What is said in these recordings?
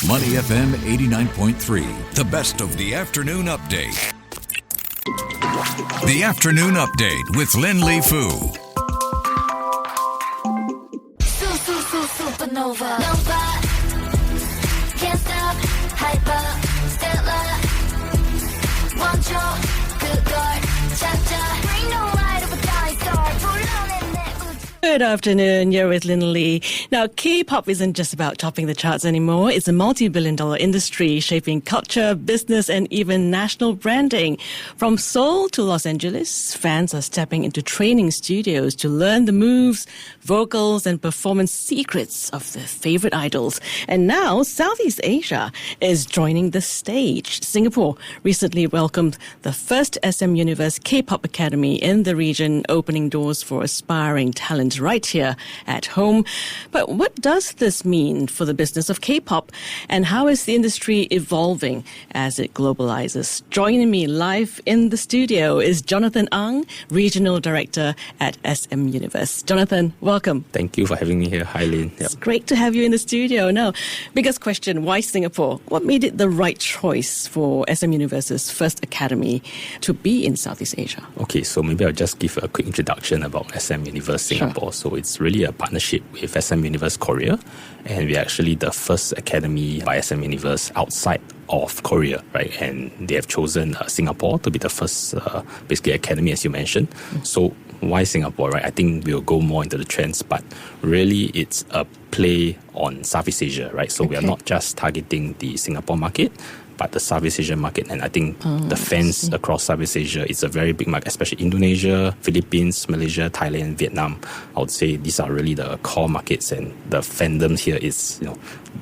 Money FM 89.3, the best of the afternoon update. The afternoon update with Lynlee Foo. Supernova. Nova. Can't stop. Hyper. Stellar. Wancho. Good God. Cha-cha. Bring no light of a dying star. Good afternoon, you're with Lynlee. Now, K-pop isn't just about topping the charts anymore. It's a multi-billion-dollar industry shaping culture, business, and even national branding. From Seoul to Los Angeles, fans are stepping into training studios to learn the moves, vocals, and performance secrets of their favorite idols. And now, Southeast Asia is joining the stage. Singapore recently welcomed the first SM Universe K-pop Academy in the region, opening doors for aspiring talent right here at home. But what does this mean for the business of K-pop, and how is the industry evolving as it globalizes? Joining me live in the studio is Jonathan Ang, Regional Director at SM Universe. Jonathan, welcome. Thank you for having me here. Hi, Lynn. It's great to have you in the studio. Now, biggest question, why Singapore? What made it the right choice for SM Universe's first academy to be in Southeast Asia? Okay, so maybe I'll just give a quick introduction about SM Universe Singapore. Sure. So it's really a partnership with SM Universe Korea, and we're actually the first academy by SM Universe outside of Korea, right? And they have chosen Singapore to be the first basically academy, as you mentioned. So why Singapore, right? I think we'll go more into the trends, but really it's a play on Southeast Asia, right? So we are not just targeting the Singapore market, but the Southeast Asian market. And I think the fans across Southeast Asia, it's a very big market, especially Indonesia, Philippines, Malaysia, Thailand, Vietnam. I would say these are really the core markets, and the fandom here is,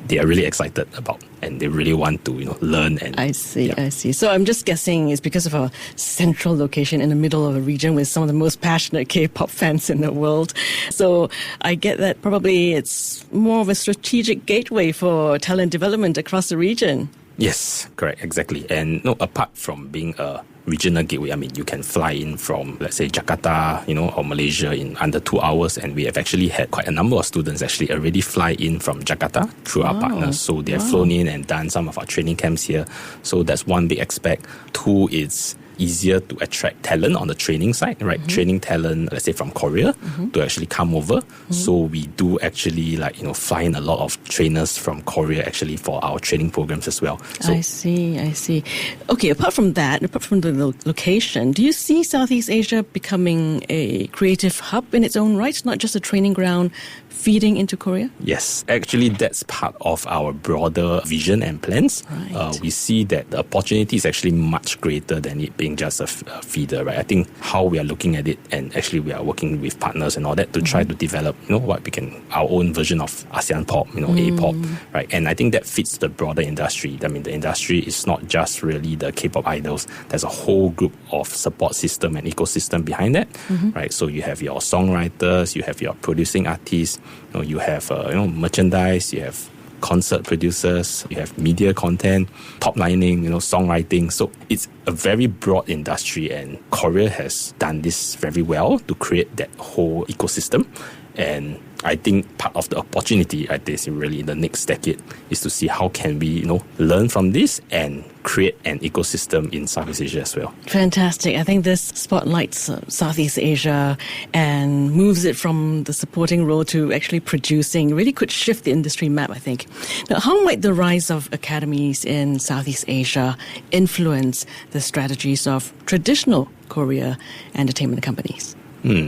they are really excited about, and they really want to, learn. And I see. So I'm just guessing it's because of a central location in the middle of a region with some of the most passionate K-pop fans in the world. So I get that probably it's more of a strategic gateway for talent development across the region. Yes, correct, exactly. And apart from being a regional gateway, I mean, you can fly in from, let's say, Jakarta, or Malaysia in under 2 hours. And we have actually had quite a number of students actually already fly in from Jakarta through our partners. So they have flown in and done some of our training camps here. So that's one big aspect. Two, it's easier to attract talent on the training side, right? Training talent, let's say from Korea, to actually come over. So we do actually fly in a lot of trainers from Korea actually for our training programs as well. So, I see. Okay, apart from the location, do you see Southeast Asia becoming a creative hub in its own right, not just a training ground feeding into Korea? Yes, actually that's part of our broader vision and plans. Right. We see that the opportunity is actually much greater than it being just a feeder, right? I think how we are looking at it, and actually we are working with partners and all that to try to develop, what we can, our own version of ASEAN pop, A-pop, right? And I think that fits the broader industry. I mean, the industry is not just really the K-pop idols. There's a whole group of support system and ecosystem behind that, right? So you have your songwriters, you have your producing artists, you have merchandise, you have concert producers, you have media content, top lining, songwriting. So it's a very broad industry, and Korea has done this very well to create that whole ecosystem. And I think part of the opportunity, I think, really in the next decade is to see how can we, learn from this and create an ecosystem in Southeast Asia as well. Fantastic. I think this spotlights Southeast Asia and moves it from the supporting role to actually producing. Really could shift the industry map, I think. Now, how might the rise of academies in Southeast Asia influence the strategies of traditional Korea entertainment companies?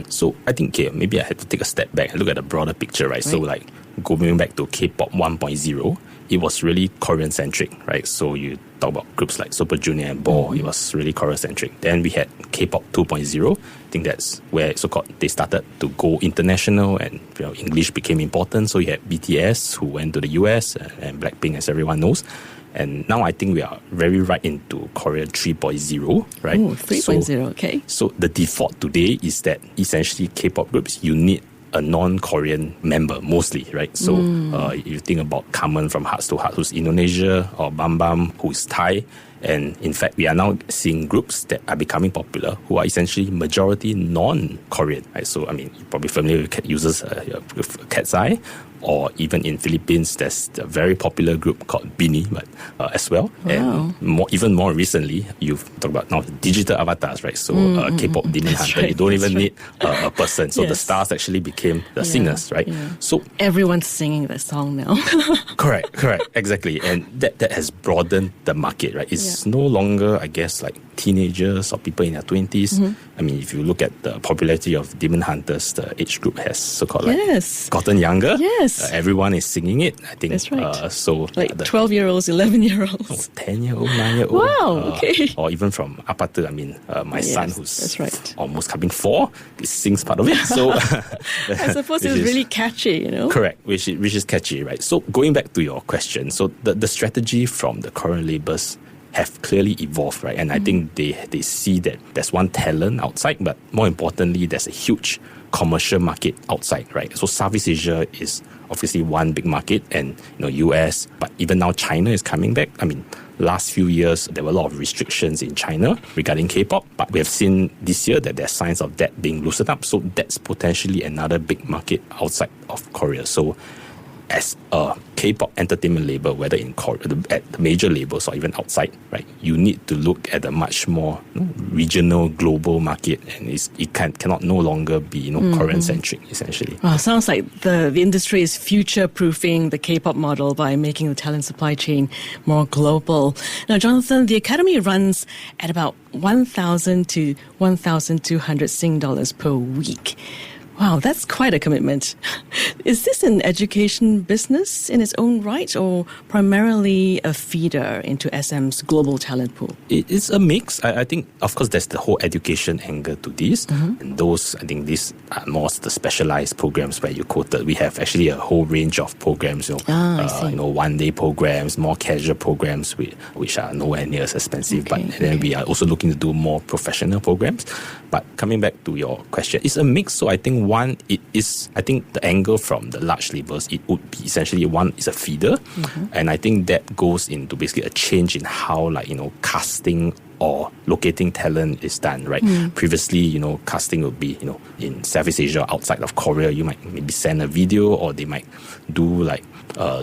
So I think maybe I had to take a step back and look at the broader picture, right? So going back to K-pop 1.0, it was really Korean-centric, right? So you talk about groups like Super Junior and Bo, it was really Korea-centric. Then we had K-pop 2.0. I think that's where they started to go international, and English became important. So you had BTS, who went to the US, and Blackpink, as everyone knows. And now I think we are very right into Korea 3.0, right? 3.0, okay. So the default today is that essentially K-pop groups, you need a non-Korean member mostly, right? So you think about Kamen from Hearts to Heart, who's Indonesia, or Bam Bam, who's Thai, And in fact, we are now seeing groups that are becoming popular who are essentially majority non-Korean. Right? So, I mean, you're probably familiar with users with Cat's Eye, or even in Philippines, there's a very popular group called Bini, but as well. Wow. And even more recently, you've talked about now digital avatars, right? So K-pop Demon Hunter, right, you don't even right. need a person. So the Yes. stars actually became the singers, right? Yeah. So Everyone's singing that song now. correct, exactly. And that has broadened the market, right? It's no longer, I guess, like teenagers or people in their 20s. I mean, if you look at the popularity of Demon Hunters, the age group has so-called Yes. gotten younger. Yes. Everyone is singing it, I think. That's right. So Like the 12-year-olds, 11-year-olds. 10-year-old, 9-year-old. Wow, okay. Or even from Apata, I mean, my son who's that's right. almost coming 4, he sings part of it. So I suppose it was really catchy, you know? Correct, which is catchy, right? So going back to your question, so the strategy from the Korean labels have clearly evolved, right? And I think they see that there's one talent outside, but more importantly, there's a huge commercial market outside, right? So Southeast Asia is obviously one big market, and US, but even now China is coming back. I mean, last few years there were a lot of restrictions in China regarding K-pop, but we have seen this year that there's signs of that being loosened up. So that's potentially another big market outside of Korea. So as a K-pop entertainment label, whether in Korea, at the major labels or even outside, right, you need to look at a much more regional, global market, and it cannot no longer be Korean-centric, essentially. Wow, sounds like the industry is future-proofing the K-pop model by making the talent supply chain more global. Now, Jonathan, the Academy runs at about 1,000 to 1,200 Sing dollars per week. Wow, that's quite a commitment. Is this an education business in its own right, or primarily a feeder into SM's global talent pool? It is a mix. I think, of course, there's the whole education angle to this. And those, I think these are more the specialized programs where you quoted. We have actually a whole range of programs, I see. one-day programs, more casual programs, which are nowhere near as expensive. Okay, But then we are also looking to do more professional programs. But coming back to your question, it's a mix. So I think one, it is, I think the angle from the large labels, it would be essentially one is a feeder. And I think that goes into basically a change in how casting or locating talent is done, right? Previously, casting would be, in Southeast Asia, outside of Korea, you might maybe send a video, or they might do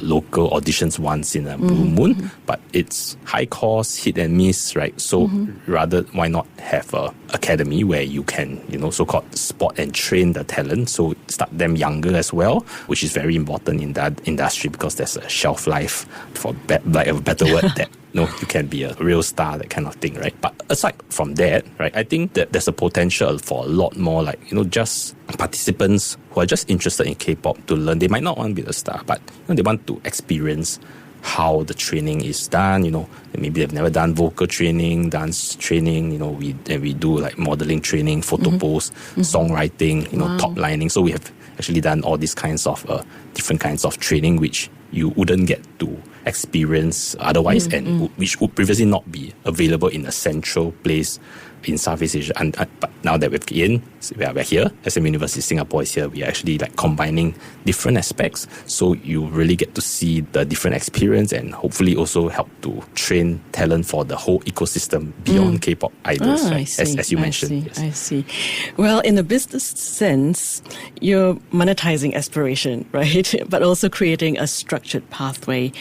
local auditions once in a blue moon, but it's high cost, hit and miss, right? So rather, why not have a academy where you can, so-called spot and train the talent, so start them younger as well, which is very important in that industry because there's a shelf life, for lack of a better word, that you can be a real star, that kind of thing, right? But aside from that, right, I think that there's a potential for a lot more just participants who are just interested in K-pop to learn. They might not want to be a star, but they want to experience how the training is done. Maybe they've never done vocal training, dance training. We do modeling training, photo pose, songwriting, top lining. So we have actually done all these kinds of different kinds of training which you wouldn't get to experience otherwise, and which would previously not be available in a central place in Southeast Asia. But now that we're here, SM University Singapore is here, we are actually combining different aspects. So you really get to see the different experience and hopefully also help to train talent for the whole ecosystem beyond K-pop idols, right? As you mentioned. I see. Well, in a business sense, you're monetizing aspiration, right? But also creating a structured pathway.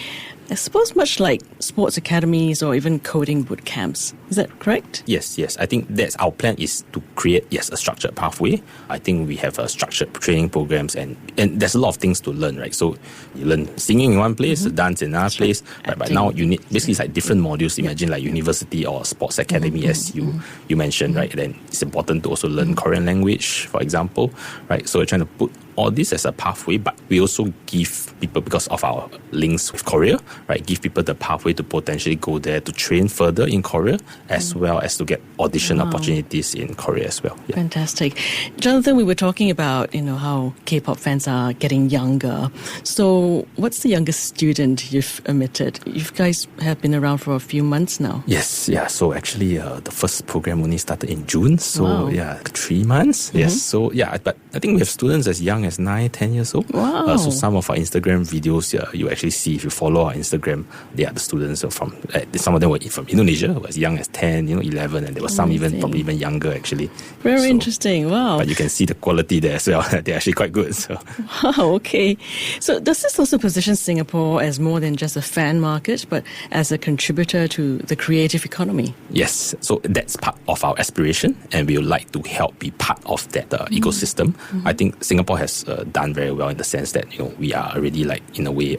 I suppose much like sports academies or even coding boot camps. Is that correct? Yes. I think that's our plan, is to create, a structured pathway. I think we have a structured training programs, and there's a lot of things to learn, right? So you learn singing in one place, dance in another place, right? But now you need, basically it's different modules. Imagine university or sports academy, as you mentioned, right? Then it's important to also learn Korean language, for example, right? So we're trying to put all this as a pathway, but we also give people, because of our links with Korea, right, give people the pathway to potentially go there to train further in Korea, as well as to get audition opportunities in Korea as well. Yeah. Fantastic. Jonathan, we were talking about, how K-pop fans are getting younger. So what's the youngest student you've admitted? You guys have been around for a few months now. Yes, yeah. So actually, the first program only started in June. So 3 months. Yes. So but I think we have students as young as 9, 10 years old. Wow. So some of our Instagram videos, you actually see, if you follow our Instagram, they are the students from, some of them were from Indonesia, who were as young as 10, 11, and there were some probably even younger actually. Very interesting. Wow. But you can see the quality there as well. They're actually quite good. So. Wow, okay. So does this also position Singapore as more than just a fan market, but as a contributor to the creative economy? Yes. So that's part of our aspiration, and we would like to help be part of that ecosystem. I think Singapore has done very well in the sense that we are already in a way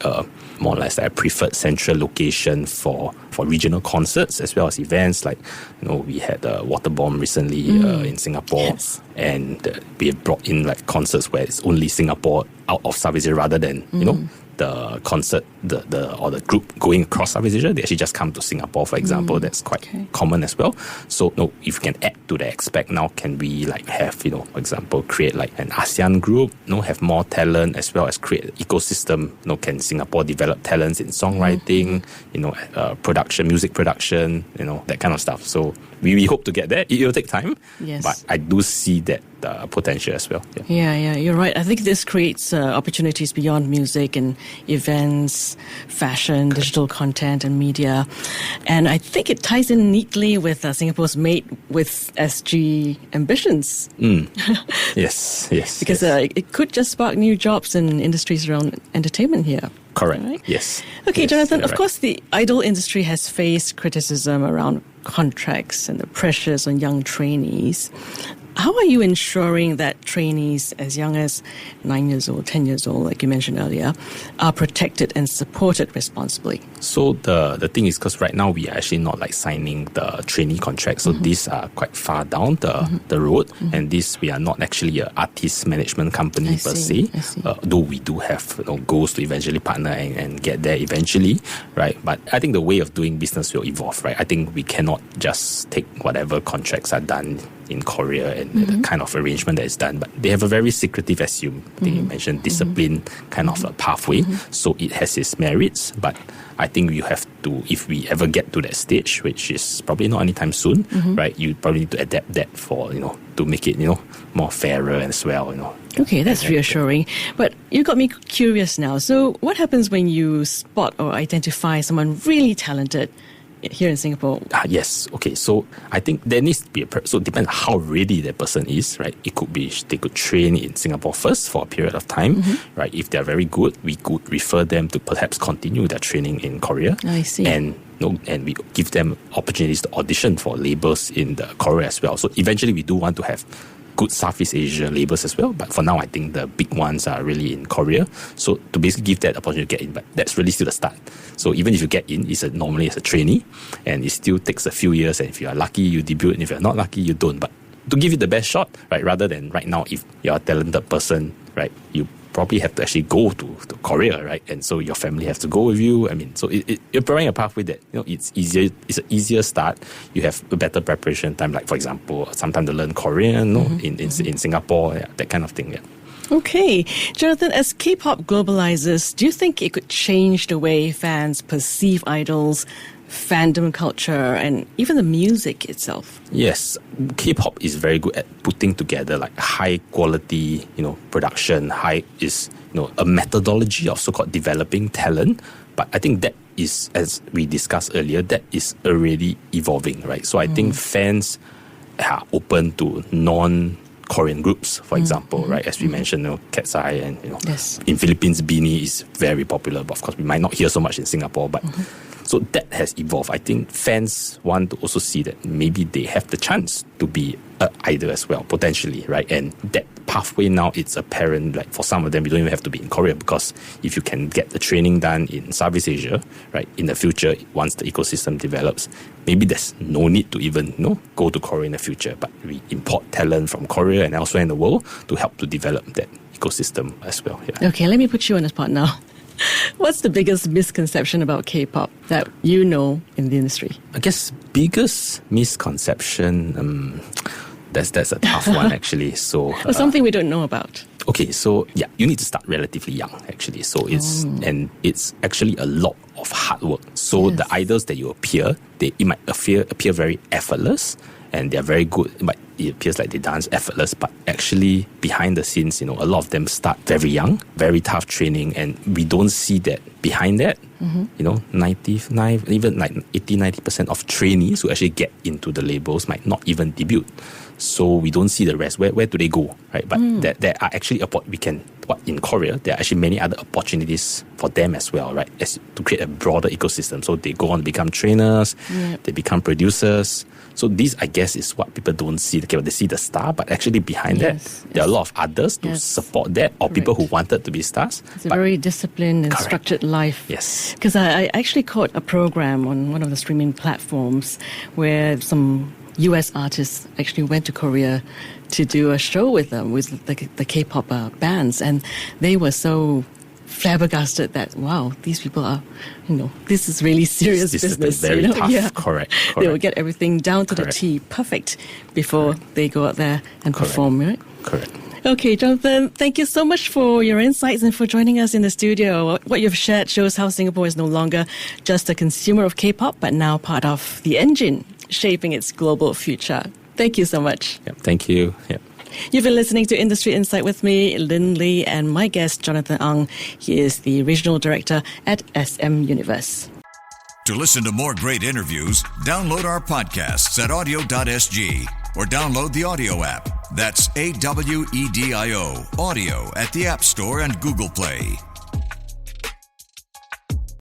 more or less a preferred central location for regional concerts as well as events. We had Water Bomb recently in Singapore, yes. and we have brought in concerts where it's only Singapore out of Southeast Asia rather than the concert or the group going across Southeast Asia. They actually just come to Singapore, for example. That's quite common as well. So if you can add to the aspect now, can we have for example create an ASEAN group, have more talent as well as create an ecosystem. Can Singapore develop talents in songwriting, production, music production, that kind of stuff. So we hope to get there. It will take time, yes. But I do see that potential as well. Yeah, you're right. I think this creates opportunities beyond music and events, fashion, digital content and media. And I think it ties in neatly with Singapore's Made with SG ambitions. Yes. Because it could just spark new jobs in industries around entertainment here. Correct. Right? Yes. Okay, yes, Jonathan, of right. course the idol industry has faced criticism around contracts and the pressures on young trainees. How are you ensuring that trainees as young as 9 years old, 10 years old, like you mentioned earlier, are protected and supported responsibly? So the thing is, because right now we are actually not signing the trainee contracts, so these are quite far down the road, and this we are not actually an artist management company per se, though we do have goals to eventually partner and get there eventually, right? But I think the way of doing business will evolve, right? I think we cannot just take whatever contracts are done in Korea and the kind of arrangement that is done, but they have a very secretive, as you mentioned, discipline kind of a pathway. So it has its merits, but I think you have to, if we ever get to that stage, which is probably not anytime soon, right? You probably need to adapt that for to make it more fairer as well. Okay, that's reassuring. But you got me curious now. So what happens when you spot or identify someone really talented here in Singapore? Yes. Okay. So I think there needs to be so it depends on how ready that person is, right? It could be they could train in Singapore first for a period of time, right? If they're very good, we could refer them to perhaps continue their training in Korea. I see. And we give them opportunities to audition for labels in the Korea as well. So eventually we do want to have good Southeast Asia labels as well, but for now I think the big ones are really in Korea. So to basically give that opportunity to get in, but that's really still the start. So even if you get in, it's normally as a trainee, and it still takes a few years, and if you are lucky you debut, and if you're not lucky you don't. But to give it the best shot, right, rather than right now, if you're a talented person, right, you probably have to actually go to Korea, right? And so your family has to go with you. I mean, so you're providing a pathway that it's easier. It's an easier start. You have a better preparation time. Like for example, sometimes to learn Korean in Singapore, that kind of thing. Yeah. Okay, Jonathan, as K-pop globalizes, do you think it could change the way fans perceive idols, fandom culture, and even the music itself? Yes, K-pop is very good at putting together high quality, production. High is a methodology of so-called developing talent. But I think that is, as we discussed earlier, that is already evolving, right? So I think fans are open to non-Korean groups, for example, right? As we mentioned, Cat's Eye, and yes. In Philippines, Beanie is very popular. But of course, we might not hear so much in Singapore, but. So that has evolved. I think fans want to also see that maybe they have the chance to be an idol as well, potentially, right? And that pathway now, it's apparent, for some of them, you don't even have to be in Korea, because if you can get the training done in Southeast Asia, right, in the future, once the ecosystem develops, maybe there's no need to even, go to Korea in the future, but we import talent from Korea and elsewhere in the world to help to develop that ecosystem as well. Yeah. Okay, let me put you on the spot now. What's the biggest misconception about K-pop that you know in the industry? I guess biggest misconception, that's a tough one actually. So or something we don't know about. Okay, so yeah, you need to start relatively young actually. So it's actually a lot of hard work. So the idols that you appear, it might appear very effortless, and they're very good, but it appears like they dance effortless, but actually behind the scenes, a lot of them start very young, very tough training, and we don't see that behind that. 99, even like 80-90% of trainees who actually get into the labels might not even debut. So we don't see the rest. Where do they go, right? But there are actually in Korea, there are actually many other opportunities for them as well, right? To create a broader ecosystem. So they go on to become trainers, they become producers. So this, I guess, is what people don't see. They see the star, but actually behind that, there are a lot of others to support that, or people who wanted to be stars. It's a very disciplined and structured life. Yes. Because I actually caught a program on one of the streaming platforms where some US artists actually went to Korea to do a show with them, with the K-pop bands, and they were so flabbergasted that, wow, these people are, this is really serious business. This is very tough. Yeah. Correct. They will get everything down to the T, perfect, before they go out there and perform, right? Correct. Okay, Jonathan, thank you so much for your insights and for joining us in the studio. What you've shared shows how Singapore is no longer just a consumer of K-pop, but now part of the engine shaping its global future. Thank you so much. Yep, thank you. Yep. You've been listening to Industry Insight with me, Lynlee, and my guest, Jonathan Ang. He is the Regional Director at SM Universe. To listen to more great interviews, download our podcasts at audio.sg or download the audio app. That's AWEDIO, audio at the App Store and Google Play.